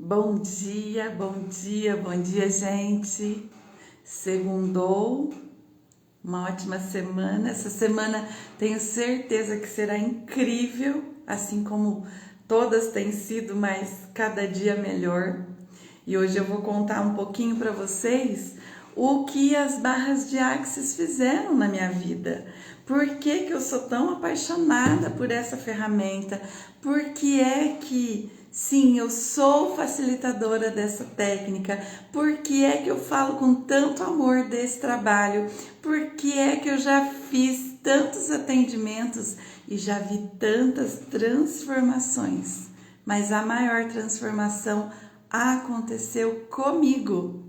Bom dia, gente. Segundou, uma ótima semana. Essa semana tenho certeza que será incrível, assim como todas têm sido, mas cada dia melhor. E hoje eu vou contar um pouquinho para vocês o que as barras de Axis fizeram na minha vida. Por que eu sou tão apaixonada por essa ferramenta? Por que é que, sim, eu sou facilitadora dessa técnica? Por que é que eu falo com tanto amor desse trabalho? Por que é que eu já fiz tantos atendimentos e já vi tantas transformações? Mas a maior transformação aconteceu comigo.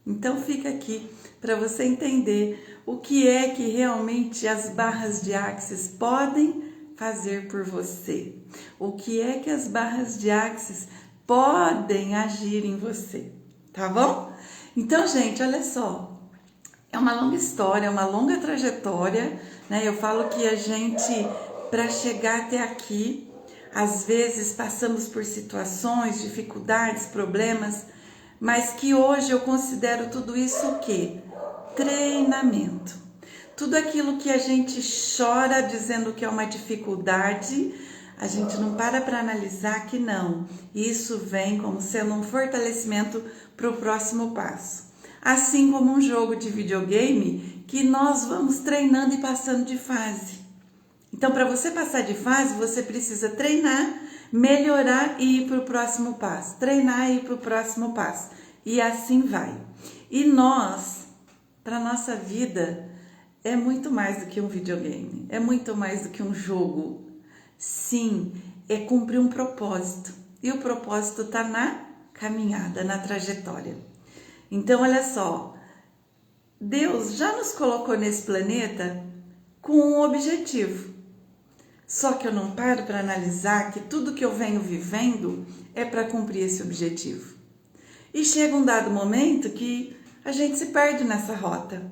Então fica aqui para você entender o que é que realmente as barras de Axis podem fazer por você. O que é que as barras de Axis podem agir em você, tá bom? Então, gente, olha só, é uma longa história, uma longa trajetória, né? Eu falo que a gente, para chegar até aqui, às vezes passamos por situações, dificuldades, problemas, mas que hoje eu considero tudo isso o quê? Treinamento. Tudo aquilo que a gente chora dizendo que é uma dificuldade, a gente não para analisar que não. Isso vem como sendo um fortalecimento para o próximo passo. Assim como um jogo de videogame que nós vamos treinando e passando de fase. Então, para você passar de fase, você precisa treinar, melhorar e ir para o próximo passo. Treinar e ir para o próximo passo. E assim vai. E nós, para nossa vida, é muito mais do que um videogame. É muito mais do que um jogo. Sim, é cumprir um propósito. E o propósito está na caminhada, na trajetória. Então, olha só. Deus já nos colocou nesse planeta com um objetivo. Só que eu não paro para analisar que tudo que eu venho vivendo é para cumprir esse objetivo. E chega um dado momento que a gente se perde nessa rota.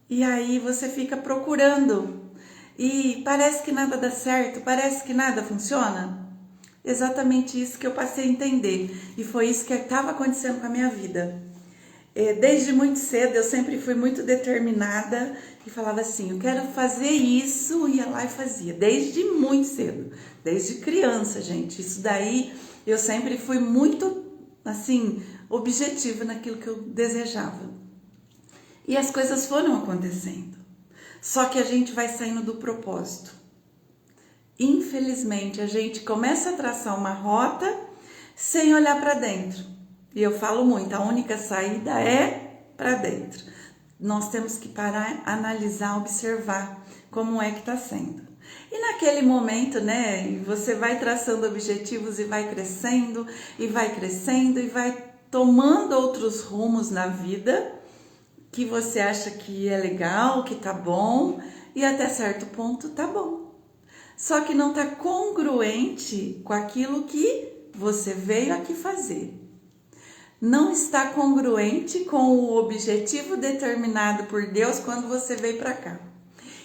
E aí você fica procurando. E parece que nada dá certo, parece que nada funciona. Exatamente isso que eu passei a entender. E foi isso que estava acontecendo com a minha vida. Desde muito cedo eu sempre fui muito determinada e falava assim, eu quero fazer isso, ia lá e fazia, desde muito cedo, desde criança, gente. Isso daí eu sempre fui muito, assim, objetiva naquilo que eu desejava. E as coisas foram acontecendo, só que a gente vai saindo do propósito. Infelizmente, a gente começa a traçar uma rota sem olhar para dentro. E eu falo muito, a única saída é para dentro. Nós temos que parar, analisar, observar como é que está sendo. E naquele momento, né, você vai traçando objetivos e vai crescendo, e vai tomando outros rumos na vida que você acha que é legal, que tá bom, e até certo ponto tá bom. Só que não tá congruente com aquilo que você veio aqui fazer. Não está congruente com o objetivo determinado por Deus quando você veio para cá.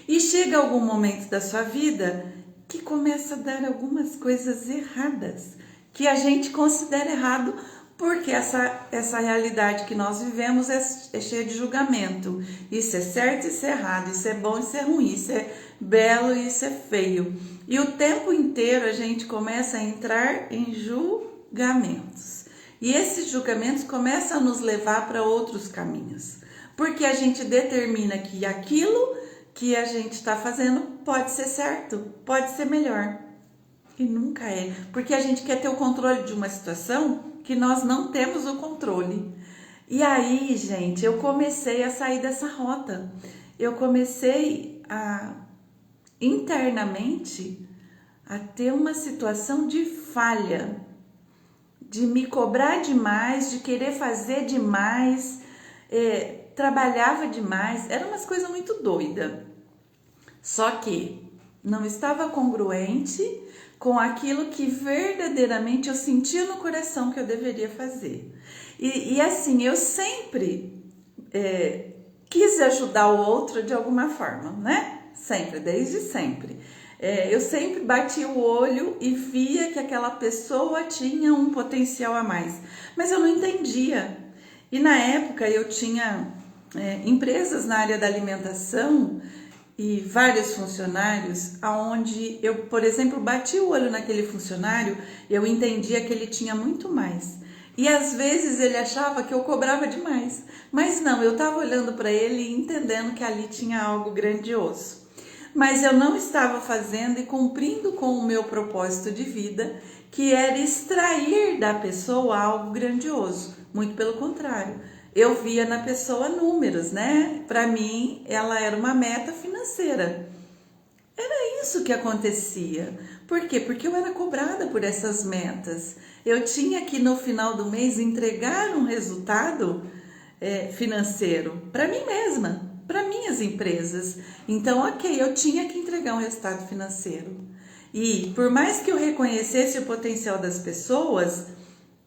E chega algum momento da sua vida que começa a dar algumas coisas erradas, que a gente considera errado porque essa realidade que nós vivemos é cheia de julgamento. Isso é certo, isso é errado, isso é bom, isso é ruim, isso é belo, isso é feio. E o tempo inteiro a gente começa a entrar em julgamentos. E esses julgamentos começam a nos levar para outros caminhos. Porque a gente determina que aquilo que a gente está fazendo pode ser certo, pode ser melhor. E nunca é. Porque a gente quer ter o controle de uma situação que nós não temos o controle. E aí, gente, eu comecei a sair dessa rota. Eu comecei a, internamente, a ter uma situação de falha. De me cobrar demais, de querer fazer demais, trabalhava demais, era umas coisas muito doidas. Só que não estava congruente com aquilo que verdadeiramente eu sentia no coração que eu deveria fazer. E assim, eu sempre quis ajudar o outro de alguma forma, né? Sempre, desde sempre. Eu sempre bati o olho e via que aquela pessoa tinha um potencial a mais, mas eu não entendia. E na época eu tinha empresas na área da alimentação e vários funcionários, aonde eu, por exemplo, bati o olho naquele funcionário, eu entendia que ele tinha muito mais. E às vezes ele achava que eu cobrava demais, mas não, eu estava olhando para ele e entendendo que ali tinha algo grandioso. Mas eu não estava fazendo e cumprindo com o meu propósito de vida, que era extrair da pessoa algo grandioso. Muito pelo contrário, eu via na pessoa números, né? Para mim, ela era uma meta financeira. Era isso que acontecia. Por quê? Porque eu era cobrada por essas metas. Eu tinha que no final do mês entregar um resultado financeiro para mim mesma, para minhas empresas. Então, ok, eu tinha que entregar um resultado financeiro. E por mais que eu reconhecesse o potencial das pessoas,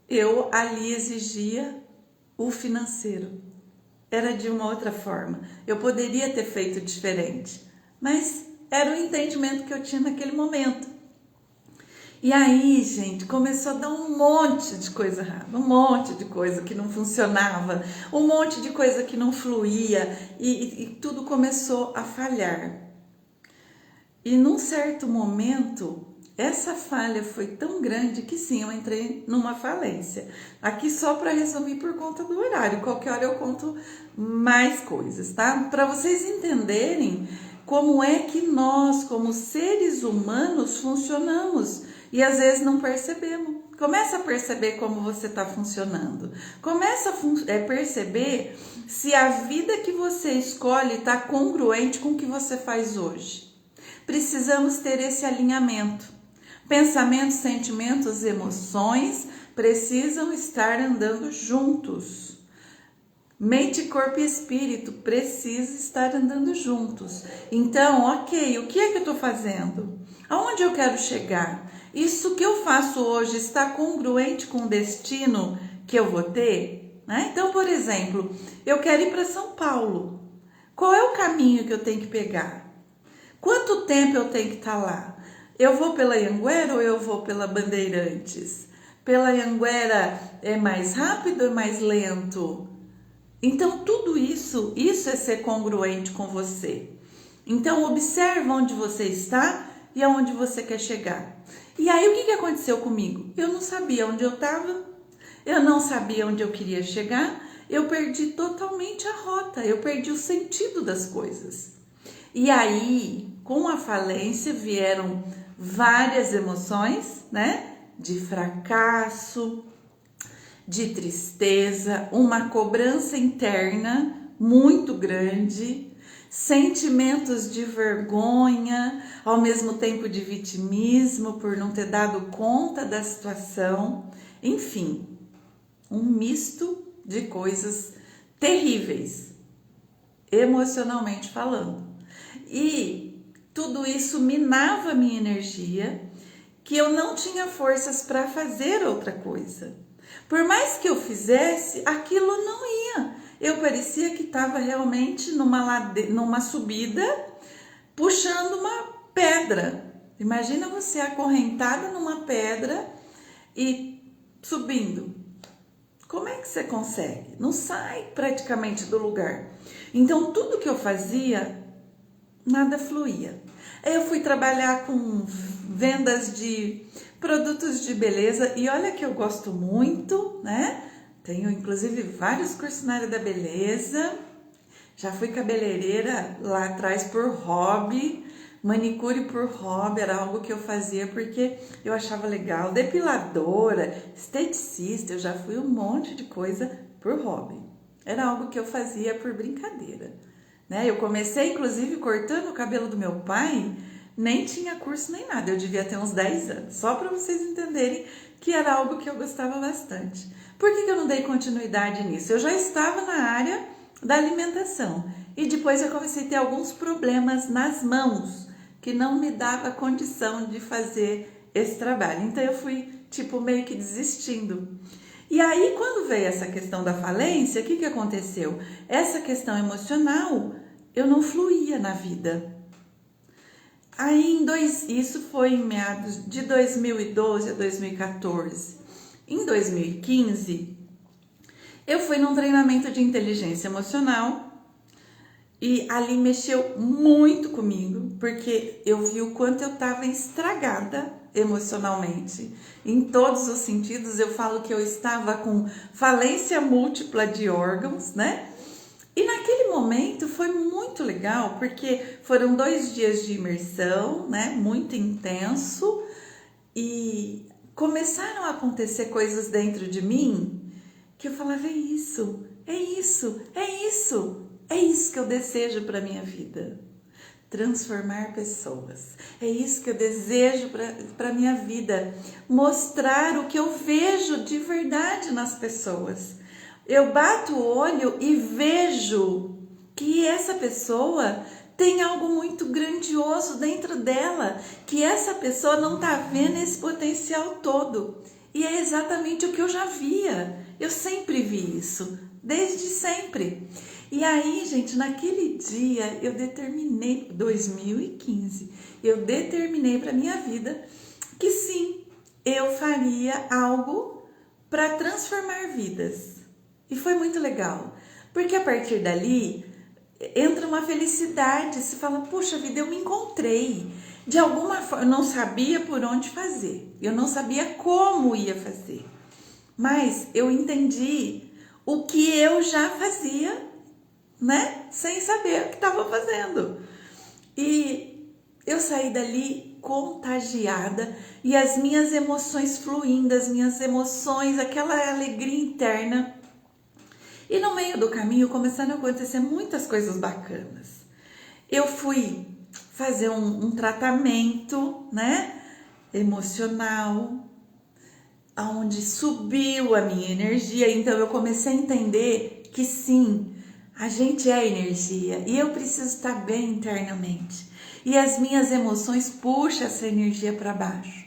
eu ali exigia o financeiro. Era de uma outra forma. Eu poderia ter feito diferente, mas era o entendimento que eu tinha naquele momento. E aí, gente, começou a dar um monte de coisa errada, um monte de coisa que não funcionava, um monte de coisa que não fluía e tudo começou a falhar. E num certo momento, essa falha foi tão grande que sim, eu entrei numa falência. Aqui só para resumir por conta do horário, qualquer hora eu conto mais coisas, tá? Para vocês entenderem como é que nós, como seres humanos, funcionamos e às vezes não percebemos. Começa a perceber como você está funcionando. Começa a perceber se a vida que você escolhe está congruente com o que você faz hoje. Precisamos ter esse alinhamento. Pensamentos, sentimentos, emoções precisam estar andando juntos. Mente, corpo e espírito precisam estar andando juntos. Então, ok, o que é que eu estou fazendo? Aonde eu quero chegar? Isso que eu faço hoje está congruente com o destino que eu vou ter? Né? Então, por exemplo, eu quero ir para São Paulo. Qual é o caminho que eu tenho que pegar? Quanto tempo eu tenho que estar lá? Eu vou pela Anhanguera ou eu vou pela Bandeirantes? Pela Anhanguera é mais rápido ou é mais lento? Então, tudo isso é ser congruente com você. Então, observa onde você está e aonde você quer chegar. E aí, o que aconteceu comigo? Eu não sabia onde eu estava, eu não sabia onde eu queria chegar, eu perdi totalmente a rota, eu perdi o sentido das coisas. E aí, com a falência, vieram várias emoções, né? De fracasso, de tristeza, uma cobrança interna muito grande, sentimentos de vergonha, ao mesmo tempo de vitimismo por não ter dado conta da situação, enfim, um misto de coisas terríveis, emocionalmente falando. E tudo isso minava a minha energia, que eu não tinha forças para fazer outra coisa. Por mais que eu fizesse, aquilo não ia. Eu parecia que estava realmente numa subida, puxando uma pedra. Imagina você acorrentada numa pedra e subindo. Como é que você consegue? Não sai praticamente do lugar. Então, tudo que eu fazia, nada fluía. Eu fui trabalhar com vendas de produtos de beleza e olha que eu gosto muito, né? Tenho inclusive vários cursos na área da beleza. Já fui cabeleireira lá atrás por hobby, manicure por hobby, era algo que eu fazia porque eu achava legal. Depiladora, esteticista, eu já fui um monte de coisa por hobby. Era algo que eu fazia por brincadeira. Né? Eu comecei, inclusive, cortando o cabelo do meu pai, nem tinha curso nem nada, eu devia ter uns 10 anos, só para vocês entenderem que era algo que eu gostava bastante. Por que eu não dei continuidade nisso? Eu já estava na área da alimentação e depois eu comecei a ter alguns problemas nas mãos, que não me dava condição de fazer esse trabalho, então eu fui meio que desistindo. E aí, quando veio essa questão da falência, o que aconteceu? Essa questão emocional, eu não fluía na vida. Isso foi em meados de 2012 a 2014. Em 2015, eu fui num treinamento de inteligência emocional e ali mexeu muito comigo, porque eu vi o quanto eu estava estragada emocionalmente. Em todos os sentidos, eu falo que eu estava com falência múltipla de órgãos, né? E naquele momento foi muito legal, porque foram 2 dias de imersão, né? Muito intenso, e começaram a acontecer coisas dentro de mim que eu falava, é isso, é isso, é isso, é isso que eu desejo para minha vida. Transformar pessoas. É isso que eu desejo para minha vida. Mostrar o que eu vejo de verdade nas pessoas. Eu bato o olho e vejo que essa pessoa tem algo muito grandioso dentro dela, que essa pessoa não está vendo esse potencial todo. E é exatamente o que eu já via. Eu sempre vi isso, desde sempre. E aí, gente, naquele dia eu determinei, 2015, eu determinei para minha vida que sim, eu faria algo para transformar vidas. E foi muito legal, porque a partir dali entra uma felicidade, se fala, puxa vida, eu me encontrei. De alguma forma, eu não sabia por onde fazer, eu não sabia como ia fazer, mas eu entendi o que eu já fazia, né? Sem saber o que estava fazendo. E eu saí dali contagiada e as minhas emoções fluindo, as minhas emoções, aquela alegria interna. E no meio do caminho começaram a acontecer muitas coisas bacanas. Eu fui fazer um tratamento, né, emocional, onde subiu a minha energia. Então eu comecei a entender que sim, a gente é energia e eu preciso estar bem internamente. E as minhas emoções puxam essa energia para baixo.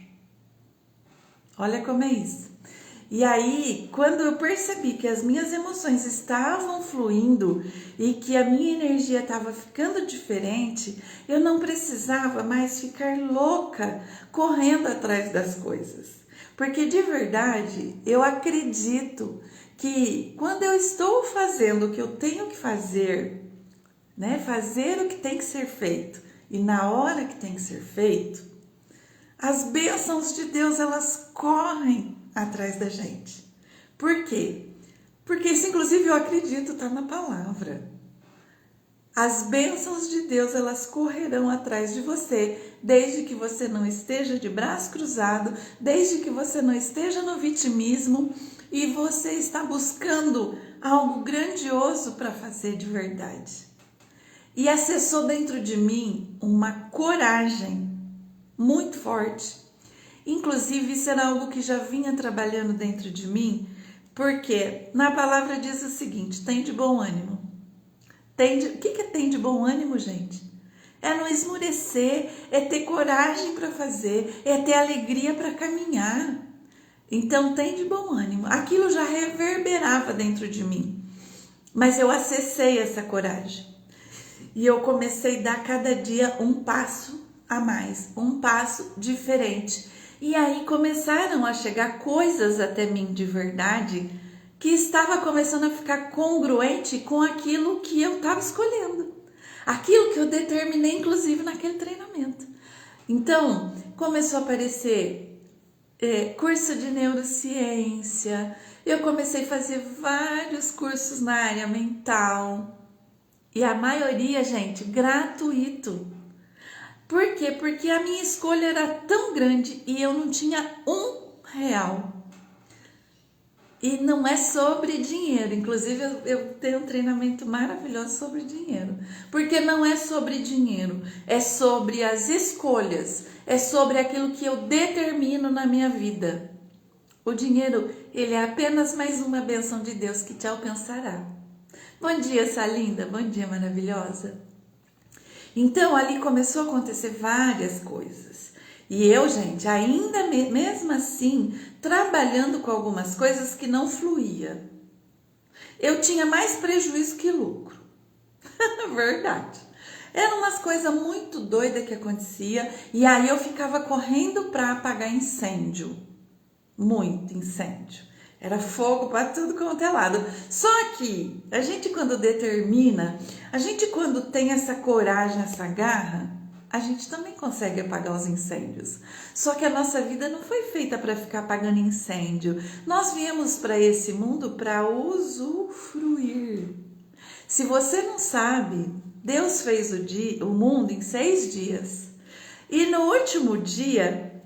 Olha como é isso. E aí, quando eu percebi que as minhas emoções estavam fluindo e que a minha energia estava ficando diferente, eu não precisava mais ficar louca correndo atrás das coisas. Porque de verdade, eu acredito que quando eu estou fazendo o que eu tenho que fazer, né, fazer o que tem que ser feito e na hora que tem que ser feito, as bênçãos de Deus, elas correm atrás da gente. Por quê? Porque isso, inclusive, eu acredito, está na palavra. As bênçãos de Deus, elas correrão atrás de você, desde que você não esteja de braço cruzado, desde que você não esteja no vitimismo e você está buscando algo grandioso para fazer de verdade. E acessou dentro de mim uma coragem muito forte. Inclusive, isso era algo que já vinha trabalhando dentro de mim, porque na palavra diz o seguinte, tem de bom ânimo. O que é tem de bom ânimo, gente? É não esmorecer, é ter coragem para fazer, é ter alegria para caminhar. Então, tem de bom ânimo. Aquilo já reverberava dentro de mim, mas eu acessei essa coragem. E eu comecei a dar cada dia um passo a mais, um passo diferente. E aí começaram a chegar coisas até mim de verdade que estava começando a ficar congruente com aquilo que eu estava escolhendo. Aquilo que eu determinei, inclusive, naquele treinamento. Então, começou a aparecer curso de neurociência. Eu comecei a fazer vários cursos na área mental. E a maioria, gente, gratuito. Por quê? Porque a minha escolha era tão grande e eu não tinha R$1. E não é sobre dinheiro. Inclusive, eu tenho um treinamento maravilhoso sobre dinheiro. Porque não é sobre dinheiro. É sobre as escolhas. É sobre aquilo que eu determino na minha vida. O dinheiro, ele é apenas mais uma bênção de Deus que te alcançará. Bom dia, essa linda. Bom dia, maravilhosa. Então, ali começou a acontecer várias coisas. E eu, gente, ainda mesmo assim, trabalhando com algumas coisas que não fluía. Eu tinha mais prejuízo que lucro. Verdade. Eram umas coisas muito doidas que acontecia e aí eu ficava correndo para apagar incêndio. Muito incêndio. Era fogo para tudo quanto é lado. Só que a gente quando determina, a gente quando tem essa coragem, essa garra, a gente também consegue apagar os incêndios. Só que a nossa vida não foi feita para ficar apagando incêndio. Nós viemos para esse mundo para usufruir. Se você não sabe, Deus fez o mundo em 6 dias. E no último dia,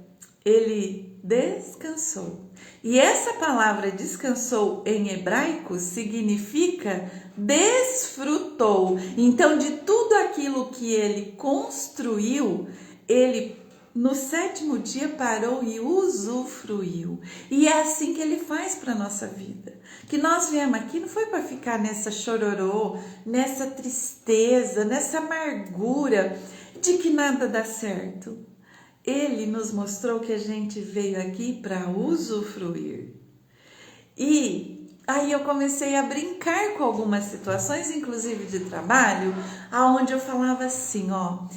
Ele descansou. E essa palavra descansou em hebraico significa desfrutou. Então, de tudo aquilo que ele construiu, ele no 7º dia parou e usufruiu. E é assim que ele faz para a nossa vida. Que nós viemos aqui não foi para ficar nessa chororô, nessa tristeza, nessa amargura de que nada dá certo. Ele nos mostrou que a gente veio aqui para usufruir. E aí eu comecei a brincar com algumas situações, inclusive de trabalho, aonde eu falava assim, ó,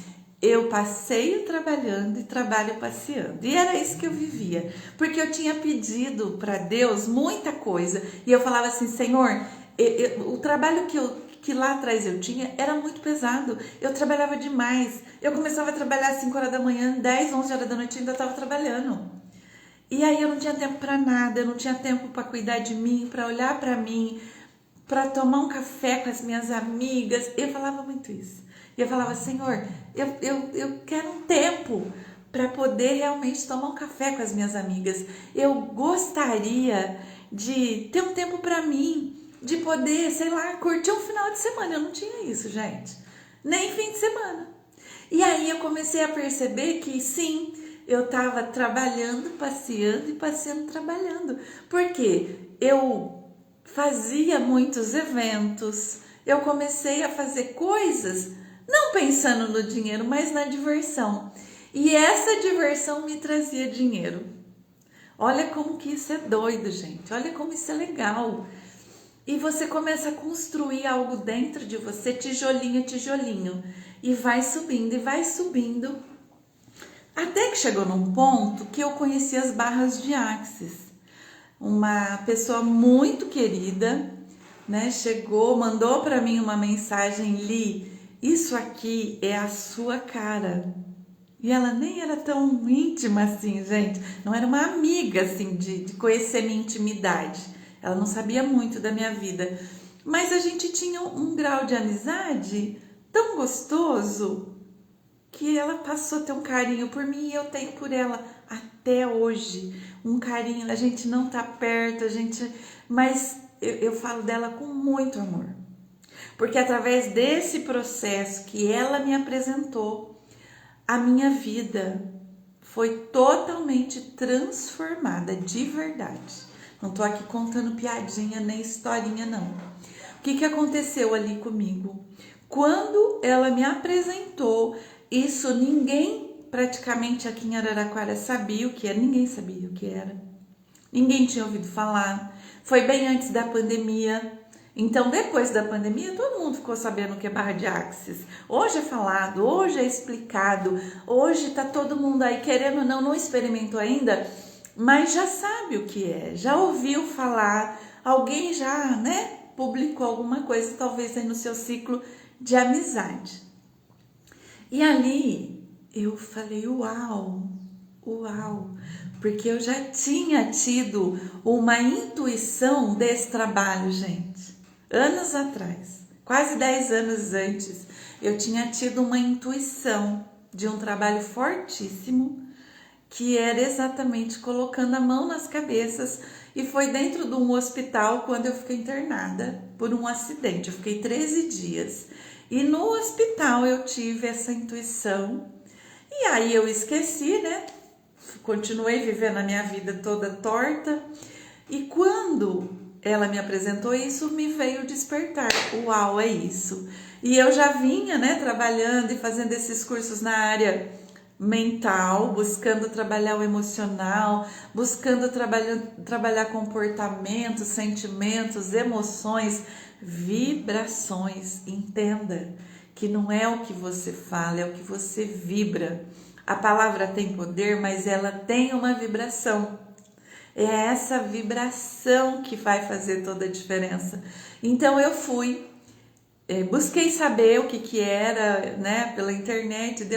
eu passeio trabalhando e trabalho passeando. E era isso que eu vivia, porque eu tinha pedido para Deus muita coisa. E eu falava assim, Senhor, o trabalho que lá atrás eu tinha era muito pesado, eu trabalhava demais, eu começava a trabalhar às 5 horas da manhã, 10, 11 horas da noite eu ainda estava trabalhando, e aí eu não tinha tempo para nada, eu não tinha tempo para cuidar de mim, para olhar para mim, para tomar um café com as minhas amigas. Eu falava muito isso, e eu falava, Senhor, eu quero um tempo para poder realmente tomar um café com as minhas amigas, eu gostaria de ter um tempo para mim, de poder, sei lá, curtir um final de semana. Eu não tinha isso, gente. Nem fim de semana. E aí eu comecei a perceber que sim, eu estava trabalhando, passeando e passeando, trabalhando. Porque eu fazia muitos eventos, eu comecei a fazer coisas, não pensando no dinheiro, mas na diversão. E essa diversão me trazia dinheiro. Olha como que isso é doido, gente. Olha como isso é legal. E você começa a construir algo dentro de você, tijolinho a tijolinho. E vai subindo. Até que chegou num ponto que eu conheci as barras de Axis. Uma pessoa muito querida, né? Chegou, mandou para mim uma mensagem, Li, isso aqui é a sua cara. E ela nem era tão íntima assim, gente. Não era uma amiga, assim, de conhecer minha intimidade. Ela não sabia muito da minha vida, mas a gente tinha um grau de amizade tão gostoso que ela passou a ter um carinho por mim e eu tenho por ela até hoje. Um carinho, a gente não tá perto, mas eu falo dela com muito amor. Porque através desse processo que ela me apresentou, a minha vida foi totalmente transformada, de verdade. Não tô aqui contando piadinha nem historinha, não. O que aconteceu ali comigo? Quando ela me apresentou, isso ninguém praticamente aqui em Araraquara sabia o que era, ninguém sabia o que era. Ninguém tinha ouvido falar. Foi bem antes da pandemia. Então, depois da pandemia, todo mundo ficou sabendo o que é barra de Axis. Hoje é falado, hoje é explicado, hoje tá todo mundo aí querendo ou não experimentou ainda, mas já sabe o que é, já ouviu falar, alguém já, né, publicou alguma coisa, talvez aí no seu ciclo de amizade. E ali eu falei, uau, porque eu já tinha tido uma intuição desse trabalho, gente. Anos atrás, quase 10 anos antes, eu tinha tido uma intuição de um trabalho fortíssimo, que era exatamente colocando a mão nas cabeças, e foi dentro de um hospital quando eu fiquei internada por um acidente. Eu fiquei 13 dias e no hospital eu tive essa intuição e aí eu esqueci, né? Continuei vivendo a minha vida toda torta e quando ela me apresentou isso, me veio despertar. Uau, é isso! E eu já vinha, né, trabalhando e fazendo esses cursos na área mental, buscando trabalhar o emocional, buscando trabalhar comportamentos, sentimentos, emoções, vibrações. Entenda que não é o que você fala, é o que você vibra. A palavra tem poder, mas ela tem uma vibração. É essa vibração que vai fazer toda a diferença. Então eu fui, busquei saber o que era, né, pela internet,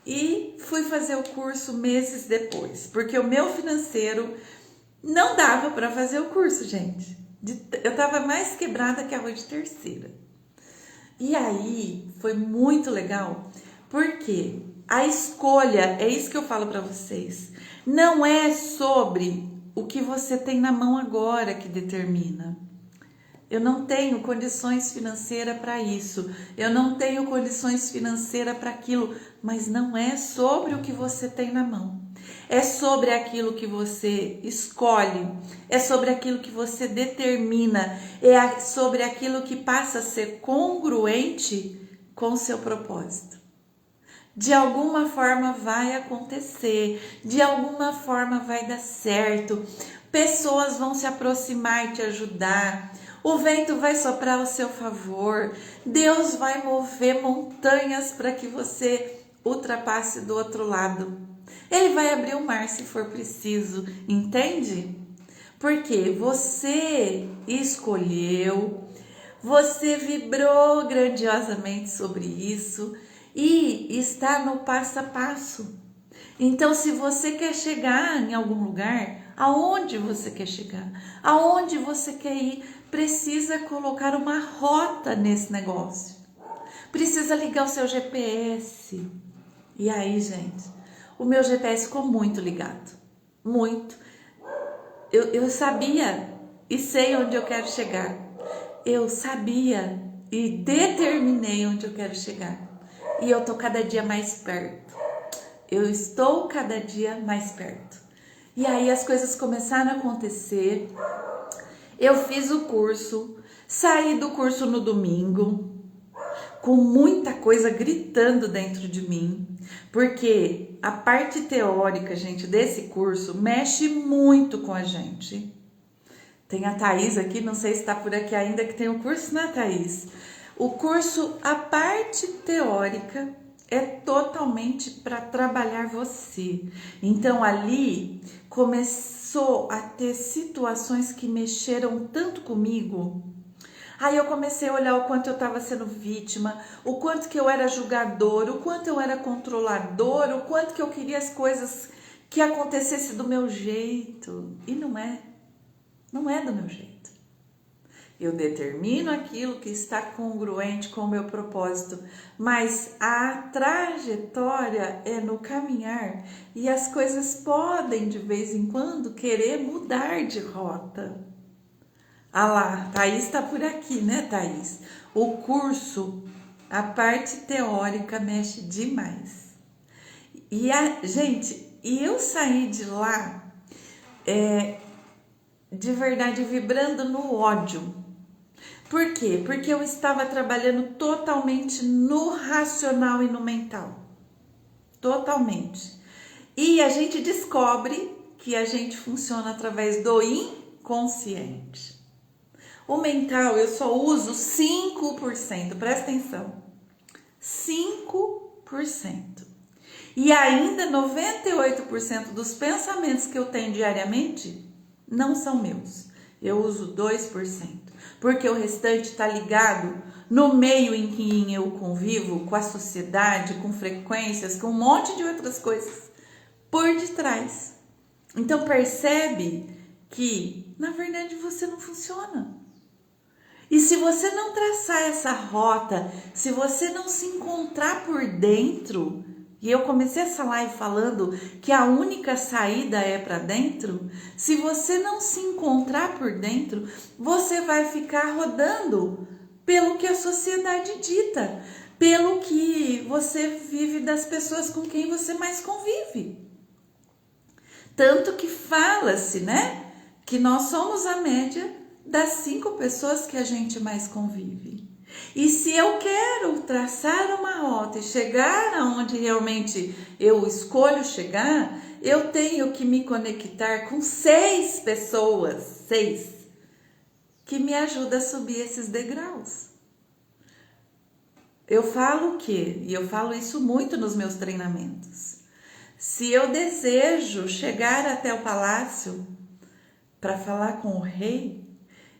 e fui fazer o curso meses depois, porque o meu financeiro não dava para fazer o curso, gente. Eu tava mais quebrada que arroz de terceira. E aí foi muito legal, porque a escolha, é isso que eu falo para vocês, não é sobre o que você tem na mão agora que determina. Eu não tenho condições financeiras para isso, eu não tenho condições financeiras para aquilo, mas não é sobre o que você tem na mão. É sobre aquilo que você escolhe, é sobre aquilo que você determina, é sobre aquilo que passa a ser congruente com o seu propósito. De alguma forma vai acontecer, de alguma forma vai dar certo, pessoas vão se aproximar e te ajudar, o vento vai soprar ao seu favor, Deus vai mover montanhas para que você ultrapasse do outro lado. Ele vai abrir o mar se for preciso, entende? Porque você escolheu, você vibrou grandiosamente sobre isso e está no passo a passo. Então, se você quer chegar em algum lugar, aonde você quer chegar, aonde você quer ir, precisa colocar uma rota nesse negócio. Precisa ligar o seu GPS. E aí, gente, o meu GPS ficou muito ligado. Muito. Eu sabia e sei onde eu quero chegar. Eu sabia e determinei onde eu quero chegar. E eu tô cada dia mais perto. Eu estou cada dia mais perto. E aí as coisas começaram a acontecer. Eu fiz o curso, saí do curso no domingo, com muita coisa gritando dentro de mim, porque a parte teórica, gente, desse curso mexe muito com a gente. Tem a Thaís aqui, não sei se está por aqui ainda, que tem o curso, né, Thaís? O curso, a parte teórica é totalmente para trabalhar você. Então ali começou a ter situações que mexeram tanto comigo. Aí eu comecei a olhar o quanto eu estava sendo vítima, o quanto que eu era julgador, o quanto eu era controlador, o quanto que eu queria as coisas que acontecessem do meu jeito. E não é do meu jeito. Eu determino aquilo que está congruente com o meu propósito, mas a trajetória é no caminhar e as coisas podem de vez em quando querer mudar de rota. Ah lá, Thaís está por aqui, né, Thaís? O curso, a parte teórica mexe demais. E gente, eu saí de lá de verdade vibrando no ódio. Por quê? Porque eu estava trabalhando totalmente no racional e no mental. Totalmente. E a gente descobre que a gente funciona através do inconsciente. O mental eu só uso 5%, presta atenção. 5%. E ainda 98% dos pensamentos que eu tenho diariamente não são meus. Eu uso 2%. Porque o restante está ligado no meio em que eu convivo, com a sociedade, com frequências, com um monte de outras coisas por detrás. Então percebe que, na verdade, você não funciona. E se você não traçar essa rota, se você não se encontrar por dentro, e eu comecei essa live falando que a única saída é para dentro, se você não se encontrar por dentro, você vai ficar rodando pelo que a sociedade dita, pelo que você vive das pessoas com quem você mais convive. Tanto que fala-se, né, que nós somos a média das 5 pessoas que a gente mais convive. E se eu quero traçar uma rota e chegar aonde realmente eu escolho chegar, eu tenho que me conectar com 6 pessoas, 6, que me ajudam a subir esses degraus. eu falo o quê? E eu falo isso muito nos meus treinamentos. Se eu desejo chegar até o palácio para falar com o rei,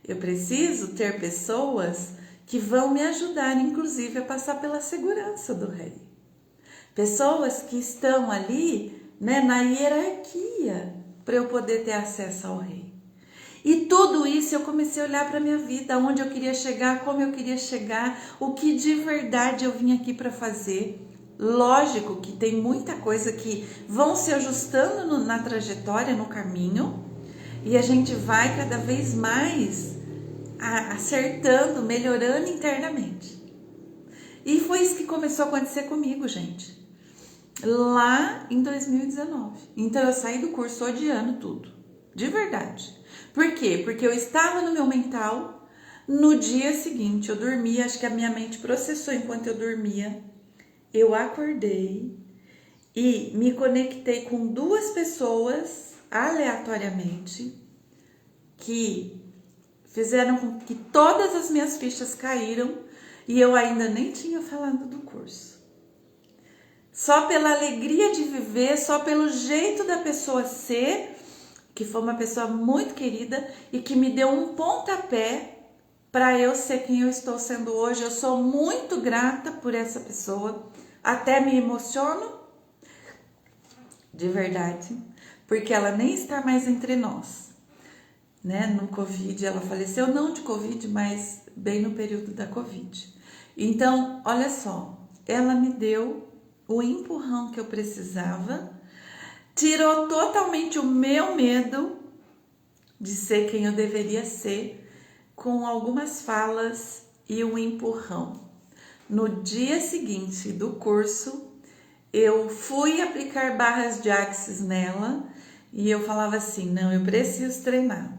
eu preciso ter pessoas que vão me ajudar, inclusive, a passar pela segurança do rei. Pessoas que estão ali, né, na hierarquia, para eu poder ter acesso ao rei. E tudo isso eu comecei a olhar para a minha vida, onde eu queria chegar, como eu queria chegar, o que de verdade eu vim aqui para fazer. Lógico que tem muita coisa que vão se ajustando na trajetória, no caminho, e a gente vai cada vez mais acertando, melhorando internamente. E foi isso que começou a acontecer comigo, gente. Lá em 2019. Então eu saí do curso odiando tudo. De verdade. Por quê? Porque eu estava no meu mental. No dia seguinte eu dormia, acho que a minha mente processou enquanto eu dormia. Eu acordei e me conectei com 2 pessoas aleatoriamente que fizeram com que todas as minhas fichas caíram e eu ainda nem tinha falado do curso. Só pela alegria de viver, só pelo jeito da pessoa ser, que foi uma pessoa muito querida e que me deu um pontapé para eu ser quem eu estou sendo hoje. Eu sou muito grata por essa pessoa, até me emociono, de verdade, porque ela nem está mais entre nós, né? No Covid, ela faleceu, não de Covid, mas bem no período da Covid. Então, olha só, ela me deu o empurrão que eu precisava, tirou totalmente o meu medo de ser quem eu deveria ser, com algumas falas e um empurrão. No dia seguinte do curso, eu fui aplicar barras de axis nela e eu falava assim, não, eu preciso treinar.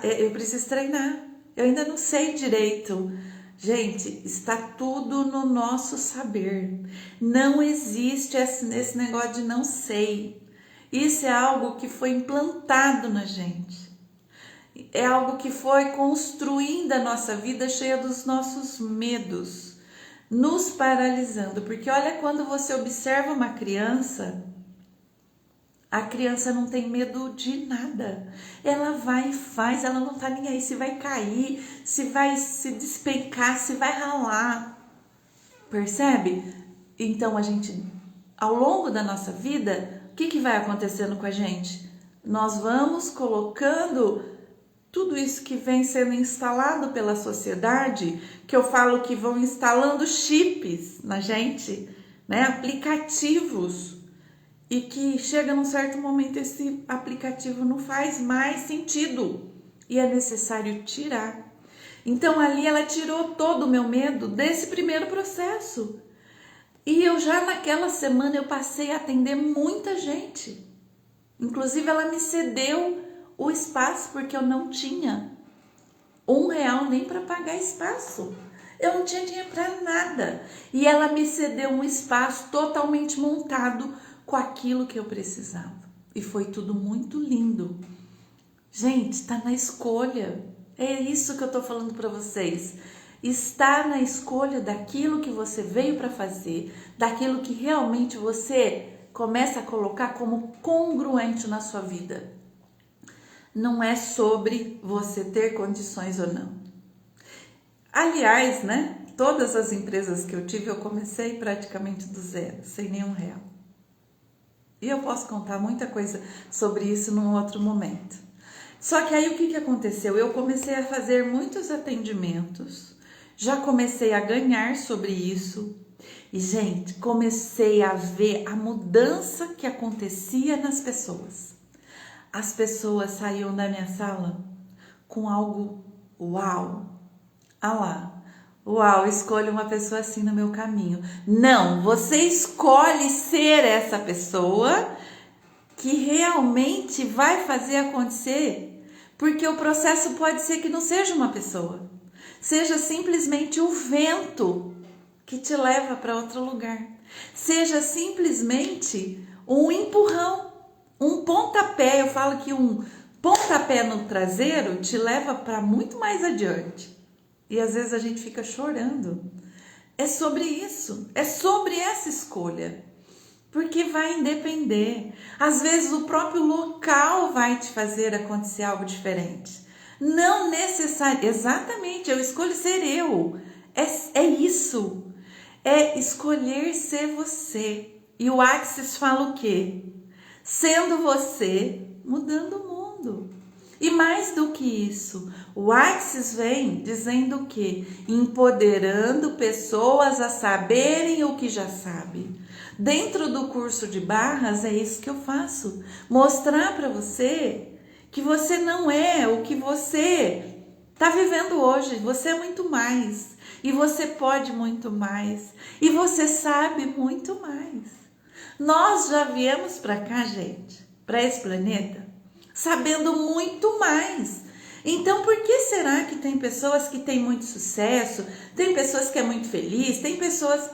Eu preciso treinar. Eu ainda não sei direito. Gente, está tudo no nosso saber. Não existe esse negócio de não sei. Isso é algo que foi implantado na gente. É algo que foi construindo a nossa vida cheia dos nossos medos, nos paralisando. Porque olha, quando você observa uma criança, a criança não tem medo de nada. Ela vai e faz, ela não tá nem aí se vai cair, se vai se despencar, se vai ralar. Percebe? Então a gente, ao longo da nossa vida, o que vai acontecendo com a gente? Nós vamos colocando tudo isso que vem sendo instalado pela sociedade, que eu falo que vão instalando chips na gente, né? Aplicativos. E que chega num certo momento esse aplicativo não faz mais sentido e é necessário tirar. Então ali ela tirou todo o meu medo desse primeiro processo. E eu já naquela semana eu passei a atender muita gente. Inclusive ela me cedeu o espaço porque eu não tinha R$1 nem para pagar espaço. Eu não tinha dinheiro para nada. E ela me cedeu um espaço totalmente montado com aquilo que eu precisava. E foi tudo muito lindo. Gente, tá na escolha. É isso que eu tô falando para vocês. Está na escolha daquilo que você veio para fazer, daquilo que realmente você começa a colocar como congruente na sua vida. Não é sobre você ter condições ou não. Aliás, né? Todas as empresas que eu tive, eu comecei praticamente do zero, sem nenhum real. E eu posso contar muita coisa sobre isso num outro momento. Só que aí o que aconteceu? Eu comecei a fazer muitos atendimentos, já comecei a ganhar sobre isso. E, gente, comecei a ver a mudança que acontecia nas pessoas. As pessoas saíam da minha sala com algo, uau, ah lá. Uau, escolho uma pessoa assim no meu caminho. Não, você escolhe ser essa pessoa que realmente vai fazer acontecer, porque o processo pode ser que não seja uma pessoa, seja simplesmente o vento que te leva para outro lugar, seja simplesmente um empurrão, um pontapé. Eu falo que um pontapé no traseiro te leva para muito mais adiante. E às vezes a gente fica chorando, É sobre isso, é sobre essa escolha. Porque vai depender. Às vezes o próprio local vai te fazer acontecer algo diferente. Não necessariamente, exatamente, eu escolho ser eu. É isso. É escolher ser você. E o Axis fala o quê? Sendo você, mudando o mundo. E mais do que isso, o Axis vem dizendo o quê? Empoderando pessoas a saberem o que já sabem. Dentro do curso de barras é isso que eu faço. Mostrar para você que você não é o que você está vivendo hoje. Você é muito mais. E você pode muito mais. E você sabe muito mais. Nós já viemos para cá, gente, para esse planeta, sabendo muito mais. Então, por que será que tem pessoas que têm muito sucesso, tem pessoas que é muito feliz, tem pessoas...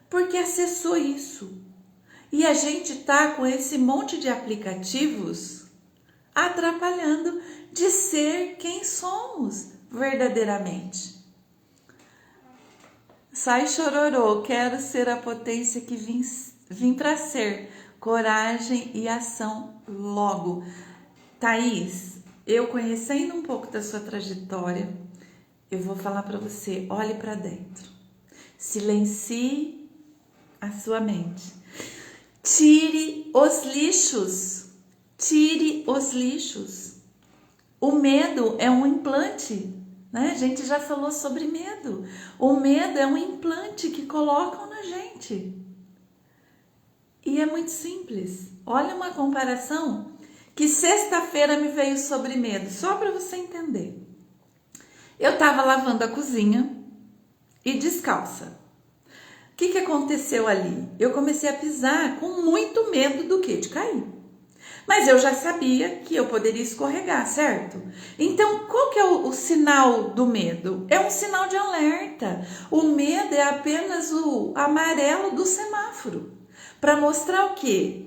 Porque acessou isso. E a gente tá com esse monte de aplicativos atrapalhando de ser quem somos verdadeiramente. Sai chororô, quero ser a potência que vim para ser. Coragem e ação logo. Thaís, eu conhecendo um pouco da sua trajetória, eu vou falar para você, olhe para dentro. Silencie a sua mente. Tire os lixos. Tire os lixos. O medo é um implante, né? A gente já falou sobre medo. O medo é um implante que colocam na gente. E é muito simples. Olha uma comparação que sexta-feira me veio sobre medo, só para você entender. Eu estava lavando a cozinha e descalça. O que aconteceu ali? Eu comecei a pisar com muito medo do quê? De cair. Mas eu já sabia que eu poderia escorregar, certo? Então, qual que é o sinal do medo? É um sinal de alerta. O medo é apenas o amarelo do semáforo. Para mostrar o quê?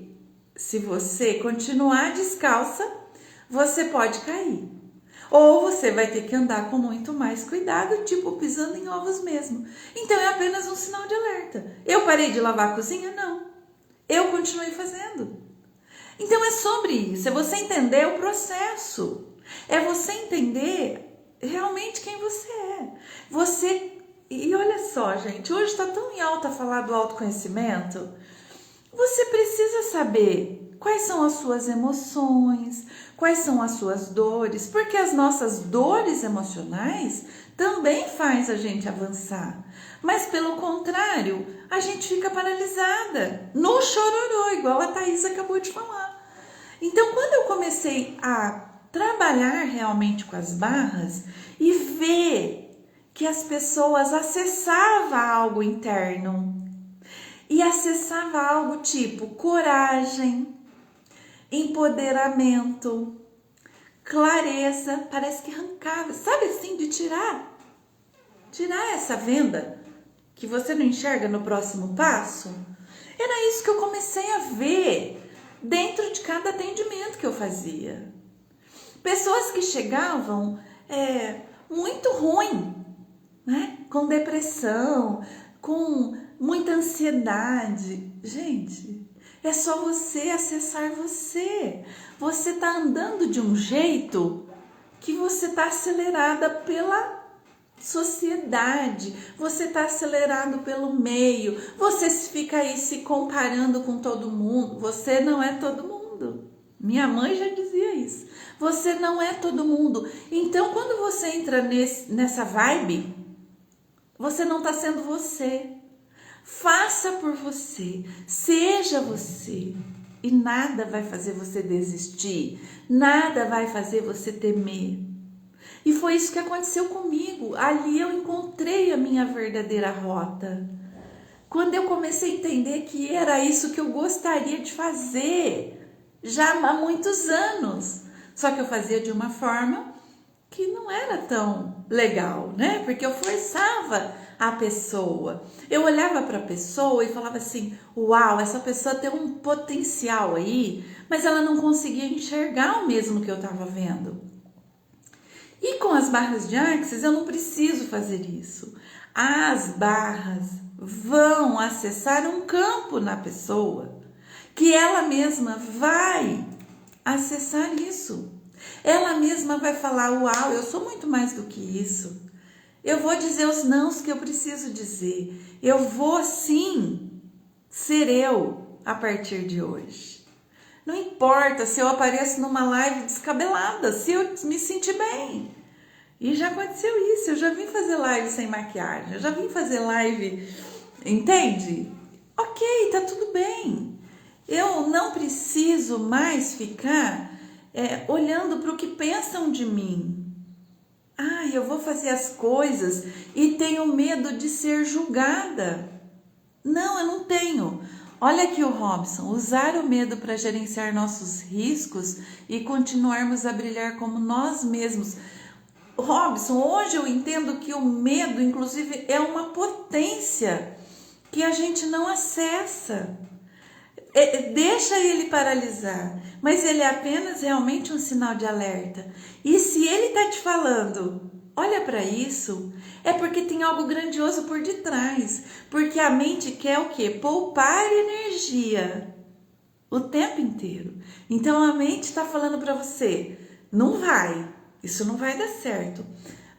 Se você continuar descalça, você pode cair. Ou você vai ter que andar com muito mais cuidado, tipo pisando em ovos mesmo. Então é apenas um sinal de alerta. Eu parei de lavar a cozinha? Não. Eu continuei fazendo. Então é sobre isso, é você entender o processo. É você entender realmente quem você é. E olha só, gente, hoje está tão em alta falar do autoconhecimento. Você precisa saber quais são as suas emoções, quais são as suas dores, porque as nossas dores emocionais também faz a gente avançar. Mas pelo contrário, a gente fica paralisada, no chororô, igual a Thaís acabou de falar. Então, quando eu comecei a trabalhar realmente com as barras e ver que as pessoas acessavam algo interno, e acessava algo tipo coragem, empoderamento, clareza, parece que arrancava, sabe assim, de tirar essa venda que você não enxerga no próximo passo. Era isso que eu comecei a ver dentro de cada atendimento que eu fazia. Pessoas que chegavam muito ruim, né? Com depressão, com muita ansiedade. Gente, é só você acessar você. Você está andando de um jeito que você está acelerada pela sociedade, você está acelerado pelo meio, você fica aí se comparando com todo mundo. Você não é todo mundo. Minha mãe já dizia isso. Você não é todo mundo. Então, quando você entra nessa vibe, você não está sendo você. Faça por você, seja você, e nada vai fazer você desistir, nada vai fazer você temer. E foi isso que aconteceu comigo. Ali eu encontrei a minha verdadeira rota. Quando eu comecei a entender que era isso que eu gostaria de fazer, já há muitos anos. Só que eu fazia de uma forma que não era tão legal, né? Porque eu forçava a pessoa. Eu olhava para a pessoa e falava assim, uau, essa pessoa tem um potencial aí, mas ela não conseguia enxergar o mesmo que eu estava vendo. E com as barras de Axis eu não preciso fazer isso. As barras, vão acessar um campo na pessoa, que ela mesma vai acessar isso. Ela mesma vai falar, uau, eu sou muito mais do que isso. Eu vou dizer os nãos que eu preciso dizer. Eu vou sim ser eu a partir de hoje. Não importa se eu apareço numa live descabelada, se eu me sentir bem. E já aconteceu isso, eu já vim fazer live sem maquiagem, eu já vim fazer live, entende? Ok, tá tudo bem. Eu não preciso mais ficar olhando para o que pensam de mim. Eu vou fazer as coisas e tenho medo de ser julgada. Não, eu não tenho. Olha aqui o Robson, usar o medo para gerenciar nossos riscos e continuarmos a brilhar como nós mesmos. Robson, hoje eu entendo que o medo, inclusive, é uma potência que a gente não acessa. Deixa ele paralisar, mas ele é apenas realmente um sinal de alerta. E se ele está te falando, olha para isso, é porque tem algo grandioso por detrás. Porque a mente quer o quê? Poupar energia o tempo inteiro. Então a mente está falando para você, não vai, isso não vai dar certo.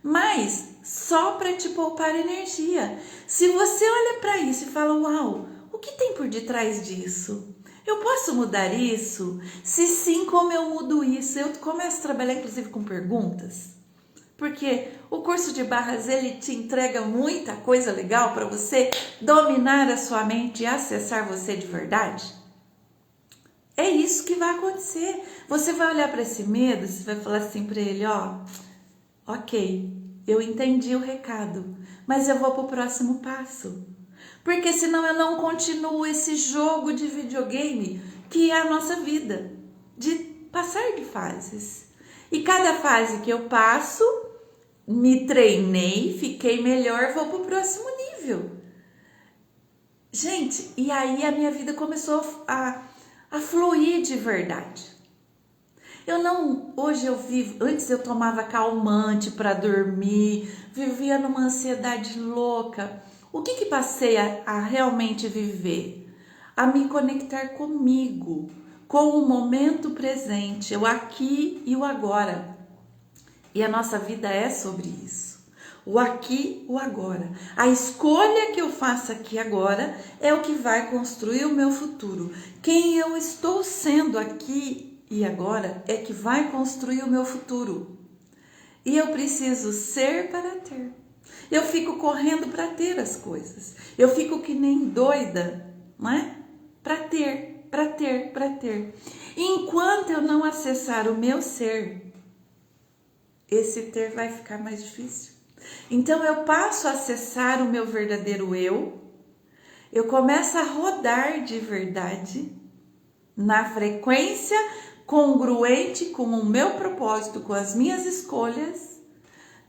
Mas só para te poupar energia. Se você olha para isso e fala, uau, o que tem por detrás disso? Eu posso mudar isso? Se sim, como eu mudo isso? Eu começo a trabalhar inclusive com perguntas. Porque o curso de barras, ele te entrega muita coisa legal para você dominar a sua mente e acessar você de verdade. É isso que vai acontecer. Você vai olhar para esse medo, você vai falar assim para ele, ok, eu entendi o recado, mas eu vou para o próximo passo. Porque senão eu não continuo esse jogo de videogame que é a nossa vida, de passar de fases. E cada fase que eu passo, me treinei, fiquei melhor, vou para o próximo nível. Gente, e aí a minha vida começou a fluir de verdade. Hoje eu vivo, antes eu tomava calmante para dormir, vivia numa ansiedade louca. O que passei a realmente viver? A me conectar comigo, com o momento presente, o aqui e o agora. E a nossa vida é sobre isso. O aqui, o agora. A escolha que eu faço aqui agora é o que vai construir o meu futuro. Quem eu estou sendo aqui e agora é que vai construir o meu futuro. E eu preciso ser para ter. Eu fico correndo para ter as coisas. Eu fico que nem doida, não é? Para ter, para ter, para ter. E enquanto eu não acessar o meu ser, esse ter vai ficar mais difícil. Então eu passo a acessar o meu verdadeiro eu começo a rodar de verdade na frequência congruente com o meu propósito, com as minhas escolhas,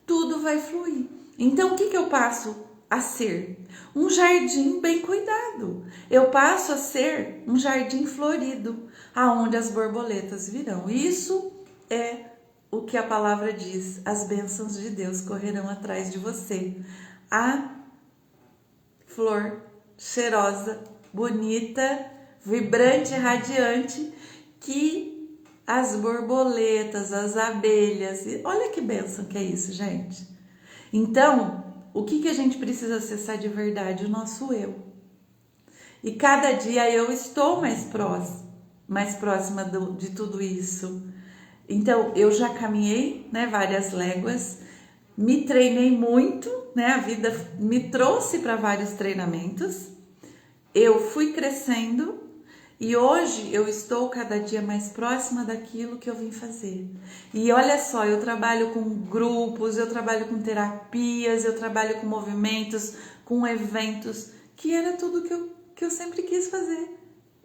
tudo vai fluir. Então o que eu passo a ser? Um jardim bem cuidado. Eu passo a ser um jardim florido, aonde as borboletas virão. Isso é o que a palavra diz, as bênçãos de Deus correrão atrás de você. A flor cheirosa, bonita, vibrante, radiante, que as borboletas, as abelhas, olha que bênção que é isso, gente. Então, o que a gente precisa acessar de verdade? O nosso eu. E cada dia eu estou mais próxima de tudo isso. Então, eu já caminhei, várias léguas, me treinei muito, a vida me trouxe para vários treinamentos, eu fui crescendo e hoje eu estou cada dia mais próxima daquilo que eu vim fazer. E olha só, eu trabalho com grupos, eu trabalho com terapias, eu trabalho com movimentos, com eventos, que era tudo que eu sempre quis fazer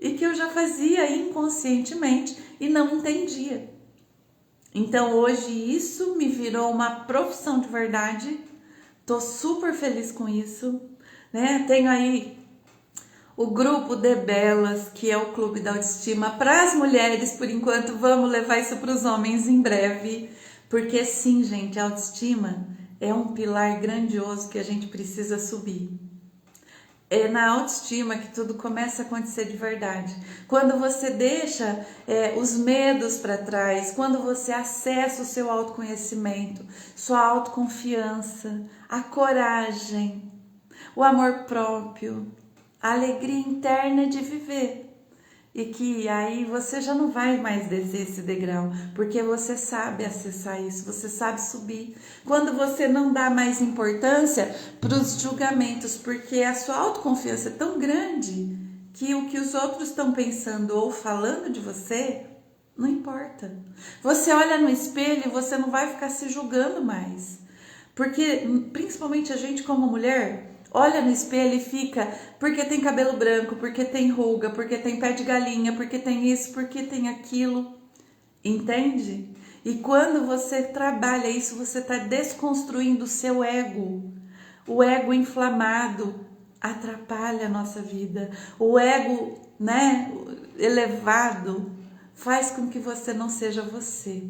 e que eu já fazia inconscientemente e não entendia. Então hoje isso me virou uma profissão de verdade, tô super feliz com isso, Tenho aí o grupo de Belas, que é o Clube da Autoestima para as mulheres, por enquanto vamos levar isso para os homens em breve, porque sim, gente, a autoestima é um pilar grandioso que a gente precisa subir. É na autoestima que tudo começa a acontecer de verdade. Quando você deixa os medos para trás, quando você acessa o seu autoconhecimento, sua autoconfiança, a coragem, o amor próprio, a alegria interna de viver. E que aí você já não vai mais descer esse degrau, porque você sabe acessar isso, você sabe subir. Quando você não dá mais importância para os julgamentos, porque a sua autoconfiança é tão grande que o que os outros estão pensando ou falando de você, não importa. Você olha no espelho e você não vai ficar se julgando mais. Porque, principalmente a gente como mulher, olha no espelho e fica, porque tem cabelo branco, porque tem ruga, porque tem pé de galinha, porque tem isso, porque tem aquilo, entende? E quando você trabalha isso, você está desconstruindo o seu ego. O ego inflamado atrapalha a nossa vida. O ego, né, elevado faz com que você não seja você.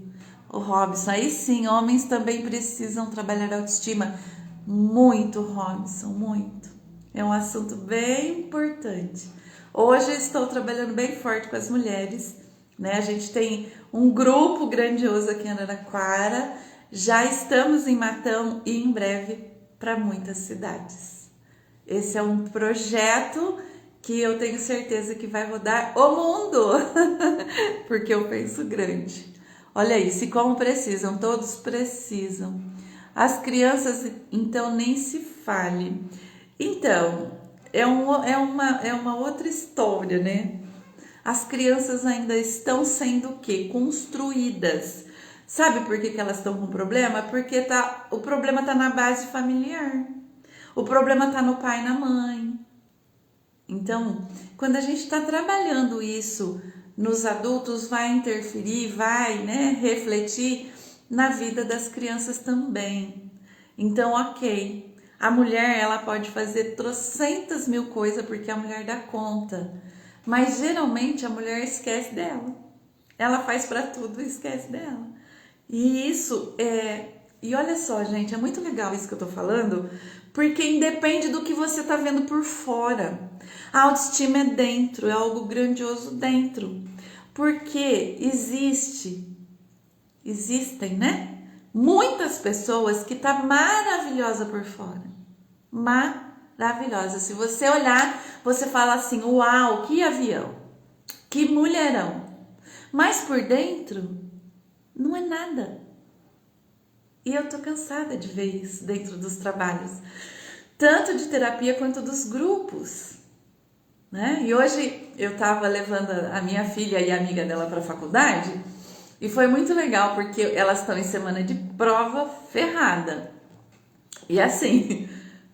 O Robson, aí sim, homens também precisam trabalhar a autoestima. Muito, Robson, muito. É um assunto bem importante. Hoje eu estou trabalhando bem forte com as mulheres, né? A gente tem um grupo grandioso aqui em Araraquara, já estamos em Matão e em breve para muitas cidades. Esse é um projeto que eu tenho certeza que vai rodar o mundo, porque eu penso grande. Olha isso, e como precisam, todos precisam. As crianças, então, nem se fale. Então, é uma outra história, né? As crianças ainda estão sendo o quê? Construídas. Sabe por que elas estão com problema? Porque o problema está na base familiar. O problema está no pai e na mãe. Então, quando a gente está trabalhando isso nos adultos, vai interferir, vai, né, refletir na vida das crianças também. Então, ok, a mulher ela pode fazer trocentas mil coisas porque a mulher dá conta, mas geralmente a mulher esquece dela. Ela faz para tudo e esquece dela. E isso e olha só, gente, é muito legal isso que eu tô falando, porque independe do que você tá vendo por fora. A autoestima é dentro, é algo grandioso dentro. Porque existem, né? Muitas pessoas que tá maravilhosa por fora. Maravilhosa. Se você olhar, você fala assim, uau, que avião, que mulherão. Mas por dentro, não é nada. E eu tô cansada de ver isso dentro dos trabalhos, tanto de terapia quanto dos grupos, né? E hoje eu tava levando a minha filha e a amiga dela para a faculdade e foi muito legal porque elas estão em semana de prova ferrada. E assim,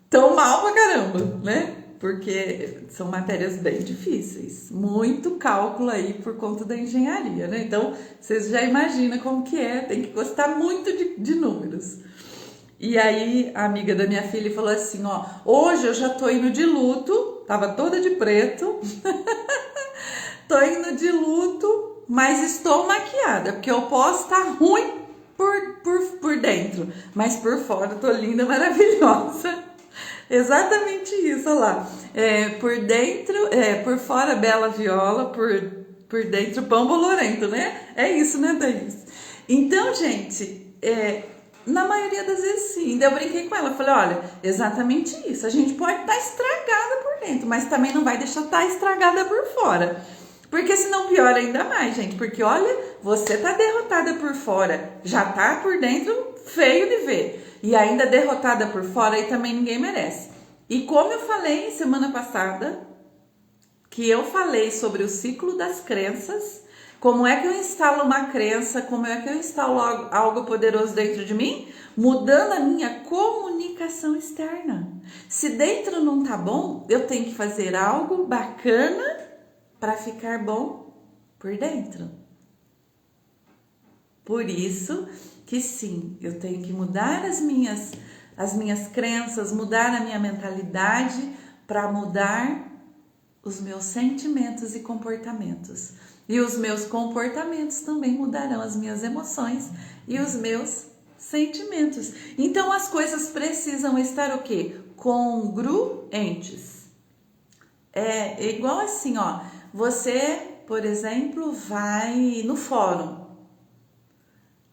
tão mal pra caramba, né? Porque são matérias bem difíceis, muito cálculo aí por conta da engenharia, né? Então, vocês já imaginam como que é, tem que gostar muito de números. E aí, a amiga da minha filha falou assim, ó, hoje eu já tô indo de luto, tava toda de preto, tô indo de luto, mas estou maquiada, porque eu posso estar ruim por dentro, mas por fora eu tô linda, maravilhosa. Exatamente isso, olha lá. Por dentro, por fora bela viola, por dentro pão bolorento, né? É isso, né, Thaís? Então, gente, na maioria das vezes sim. Então, eu brinquei com ela, falei, olha, exatamente isso. A gente pode estar estragada por dentro, mas também não vai deixar estar estragada por fora. Porque senão piora ainda mais, gente. Porque, olha, você tá derrotada por fora, já tá por dentro feio de ver. E ainda derrotada por fora, aí também ninguém merece. E como eu falei semana passada, que eu falei sobre o ciclo das crenças, como é que eu instalo uma crença, como é que eu instalo algo poderoso dentro de mim? Mudando a minha comunicação externa. Se dentro não tá bom, eu tenho que fazer algo bacana para ficar bom por dentro. Por isso que sim, eu tenho que mudar as minhas crenças, mudar a minha mentalidade para mudar os meus sentimentos e comportamentos. E os meus comportamentos também mudarão as minhas emoções e os meus sentimentos. Então as coisas precisam estar o quê? Congruentes. É igual assim, ó. Você, por exemplo, vai no fórum.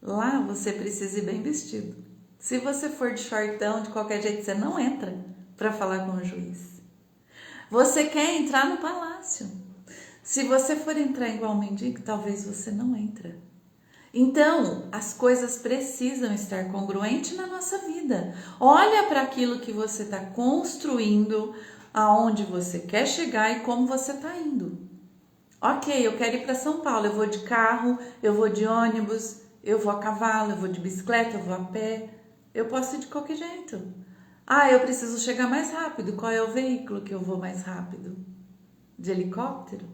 Lá você precisa ir bem vestido. Se você for de shortão, de qualquer jeito, você não entra para falar com o juiz. Você quer entrar no palácio. Se você for entrar igual mendigo, talvez você não entra. Então, as coisas precisam estar congruentes na nossa vida. Olha para aquilo que você está construindo, aonde você quer chegar e como você está indo. Ok, eu quero ir para São Paulo, eu vou de carro, eu vou de ônibus, eu vou a cavalo, eu vou de bicicleta, eu vou a pé. Eu posso ir de qualquer jeito. Ah, eu preciso chegar mais rápido. Qual é o veículo que eu vou mais rápido? De helicóptero?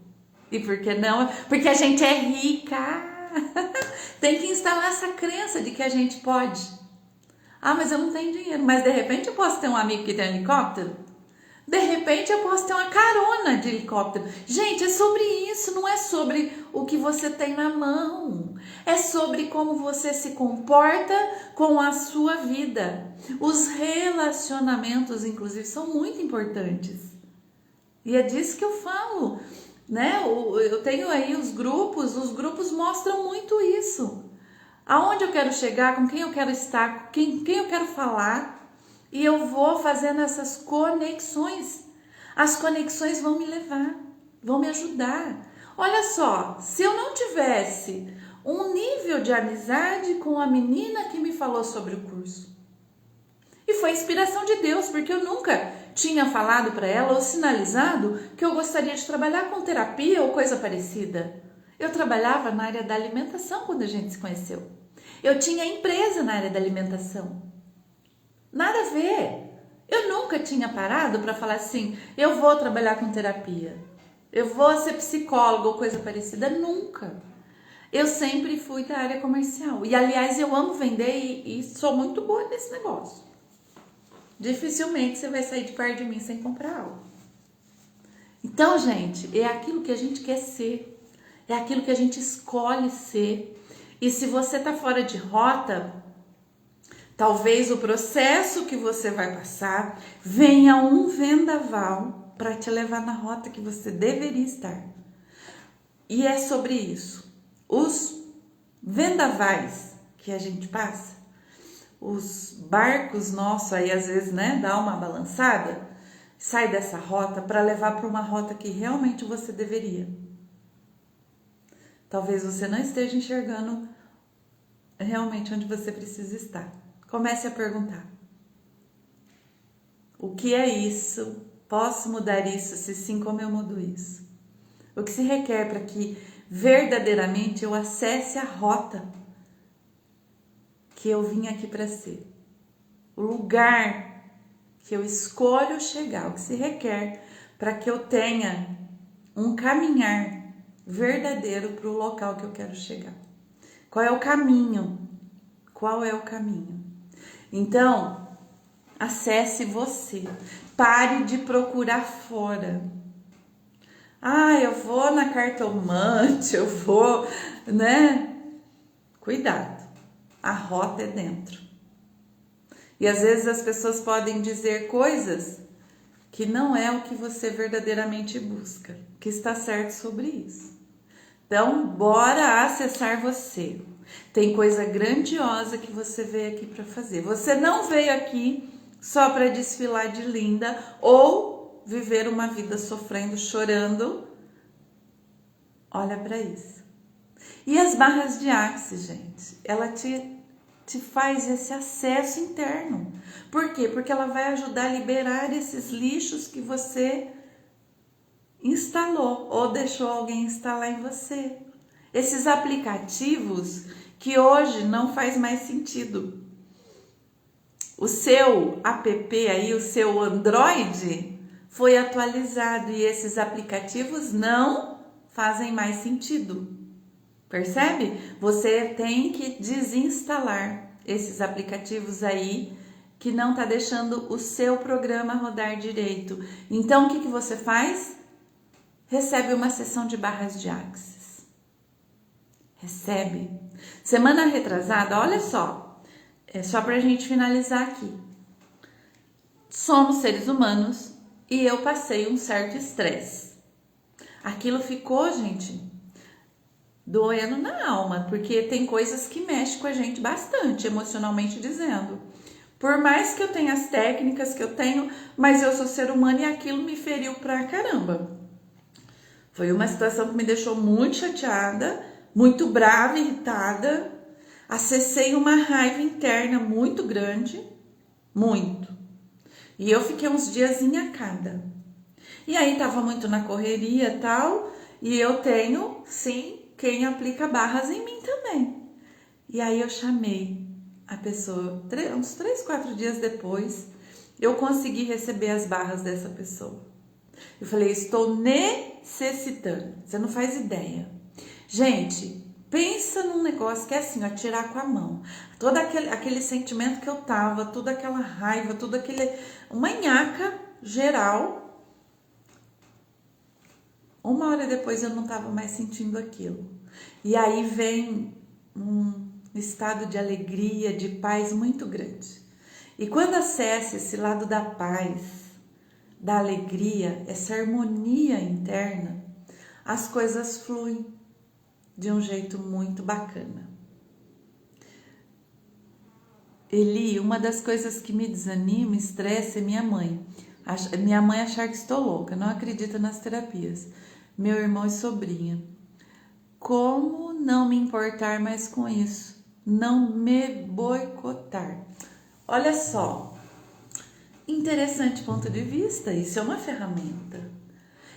E por que não? Porque a gente é rica. Tem que instalar essa crença de que a gente pode. Ah, mas eu não tenho dinheiro. Mas de repente eu posso ter um amigo que tem helicóptero? De repente eu posso ter uma carona de helicóptero. Gente, é sobre isso, não é sobre o que você tem na mão. É sobre como você se comporta com a sua vida. Os relacionamentos, inclusive, são muito importantes. E é disso que eu falo, né? Eu tenho aí os grupos mostram muito isso. Aonde eu quero chegar, com quem eu quero estar, com quem eu quero falar. E eu vou fazendo essas conexões. As conexões vão me levar, vão me ajudar. Olha só, se eu não tivesse um nível de amizade com a menina que me falou sobre o curso, e foi inspiração de Deus, porque eu nunca tinha falado para ela ou sinalizado que eu gostaria de trabalhar com terapia ou coisa parecida. Eu trabalhava na área da alimentação quando a gente se conheceu. Eu tinha empresa na área da alimentação. Nada a ver. Eu nunca tinha parado para falar assim, eu vou trabalhar com terapia, eu vou ser psicóloga ou coisa parecida. Nunca. Eu sempre fui da área comercial. E aliás, eu amo vender e sou muito boa nesse negócio. Dificilmente você vai sair de perto de mim sem comprar algo. Então, gente, é aquilo que a gente quer ser. É aquilo que a gente escolhe ser. E se você tá fora de rota, talvez o processo que você vai passar venha um vendaval para te levar na rota que você deveria estar. E é sobre isso. Os vendavais que a gente passa, os barcos nossos aí às vezes, né, dá uma balançada, sai dessa rota para levar para uma rota que realmente você deveria. Talvez você não esteja enxergando realmente onde você precisa estar. Comece a perguntar. O que é isso? Posso mudar isso? Se sim, como eu mudo isso? O que se requer para que verdadeiramente eu acesse a rota que eu vim aqui para ser? O lugar que eu escolho chegar, o que se requer para que eu tenha um caminhar verdadeiro para o local que eu quero chegar. Qual é o caminho? Qual é o caminho? Então, acesse você. Pare de procurar fora. Ah, eu vou na cartomante, eu vou, né? Cuidado. A rota é dentro. E às vezes as pessoas podem dizer coisas que não é o que você verdadeiramente busca, que está certo sobre isso. Então, bora acessar você. Tem coisa grandiosa que você veio aqui para fazer. Você não veio aqui só para desfilar de linda ou viver uma vida sofrendo, chorando. Olha para isso. E as barras de Axis, gente, ela te faz esse acesso interno. Por quê? Porque ela vai ajudar a liberar esses lixos que você instalou ou deixou alguém instalar em você. Esses aplicativos que hoje não faz mais sentido. O seu app aí, o seu Android foi atualizado e esses aplicativos não fazem mais sentido. Percebe? Você tem que desinstalar esses aplicativos aí que não tá deixando o seu programa rodar direito. Então, o que você faz? Recebe uma sessão de barras de Axis. Recebe. Semana retrasada, olha só. É só pra gente finalizar aqui. Somos seres humanos e eu passei um certo estresse. Aquilo ficou, gente, doendo na alma, porque tem coisas que mexem com a gente bastante, emocionalmente dizendo. Por mais que eu tenha as técnicas que eu tenho, mas eu sou ser humano e aquilo me feriu pra caramba. Foi uma situação que me deixou muito chateada, muito brava, irritada. Acessei uma raiva interna muito grande, muito. E eu fiquei uns dias enacada. E aí tava muito na correria e tal, e eu tenho, sim, quem aplica barras em mim também. E aí eu chamei a pessoa, uns 3, 4 dias depois, eu consegui receber as barras dessa pessoa. Eu falei, estou necessitando, você não faz ideia. Gente, pensa num negócio que é assim, ó, tirar com a mão. Todo aquele sentimento que eu tava, toda aquela raiva, uma nhaca geral. Uma hora depois eu não tava mais sentindo aquilo. E aí vem um estado de alegria, de paz muito grande. E quando acessa esse lado da paz, da alegria, essa harmonia interna, as coisas fluem de um jeito muito bacana. Eli, uma das coisas que me desanima, estressa é minha mãe. Minha mãe achar que estou louca, não acredita nas terapias. Meu irmão e sobrinha. Como não me importar mais com isso? Não me boicotar. Olha só, interessante ponto de vista, isso é uma ferramenta.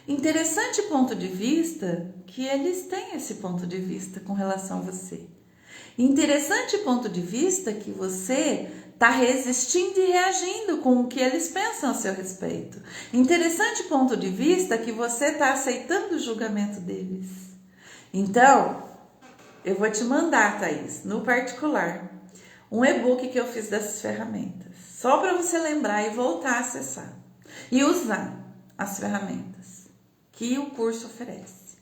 Interessante ponto de vista que eles têm esse ponto de vista com relação a você. Interessante ponto de vista que você está resistindo e reagindo com o que eles pensam a seu respeito. Interessante ponto de vista que você está aceitando o julgamento deles. Então, eu vou te mandar, Thaís, no particular, um e-book que eu fiz dessas ferramentas. Só para você lembrar e voltar a acessar. E usar as ferramentas que o curso oferece.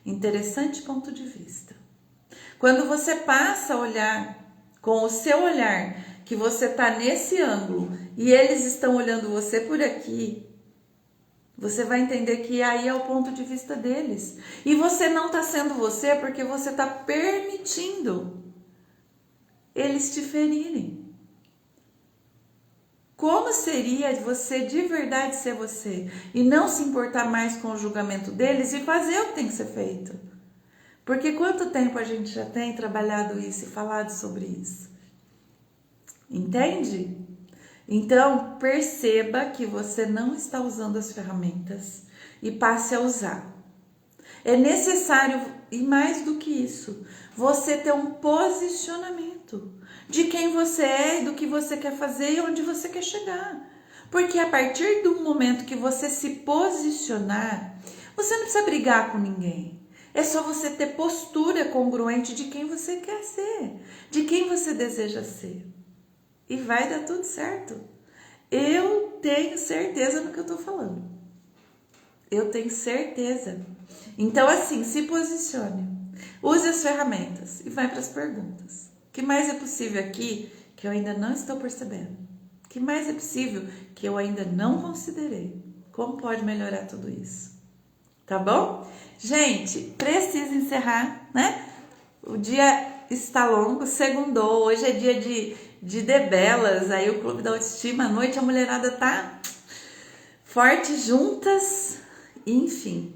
Interessante ponto de vista. Quando você passa a olhar com o seu olhar, que você está nesse ângulo e eles estão olhando você por aqui, você vai entender que aí é o ponto de vista deles. E você não está sendo você porque você está permitindo eles te ferirem. Como seria você de verdade ser você e não se importar mais com o julgamento deles e fazer o que tem que ser feito? Porque quanto tempo a gente já tem trabalhado isso e falado sobre isso? Entende? Então, perceba que você não está usando as ferramentas e passe a usar. É necessário, e mais do que isso, você ter um posicionamento de quem você é, do que você quer fazer e onde você quer chegar. Porque a partir do momento que você se posicionar, você não precisa brigar com ninguém. É só você ter postura congruente de quem você quer ser, de quem você deseja ser. E vai dar tudo certo. Eu tenho certeza no que eu tô falando. Eu tenho certeza. Então, assim, se posicione. Use as ferramentas e vai para as perguntas. O que mais é possível aqui que eu ainda não estou percebendo? O que mais é possível que eu ainda não considerei? Como pode melhorar tudo isso? Tá bom? Gente, preciso encerrar, né? O dia está longo, segundou, hoje é dia de debelas, aí o Clube da Autoestima, à noite a mulherada tá forte juntas, enfim.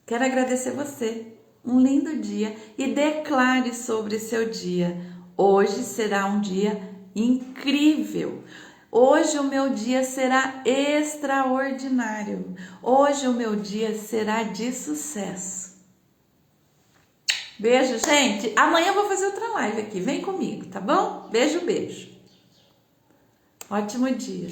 Quero agradecer você, um lindo dia e declare sobre seu dia. Hoje será um dia incrível. Hoje o meu dia será extraordinário. Hoje o meu dia será de sucesso. Beijo, gente. Amanhã eu vou fazer outra live aqui. Vem comigo, tá bom? Beijo, beijo. Ótimo dia.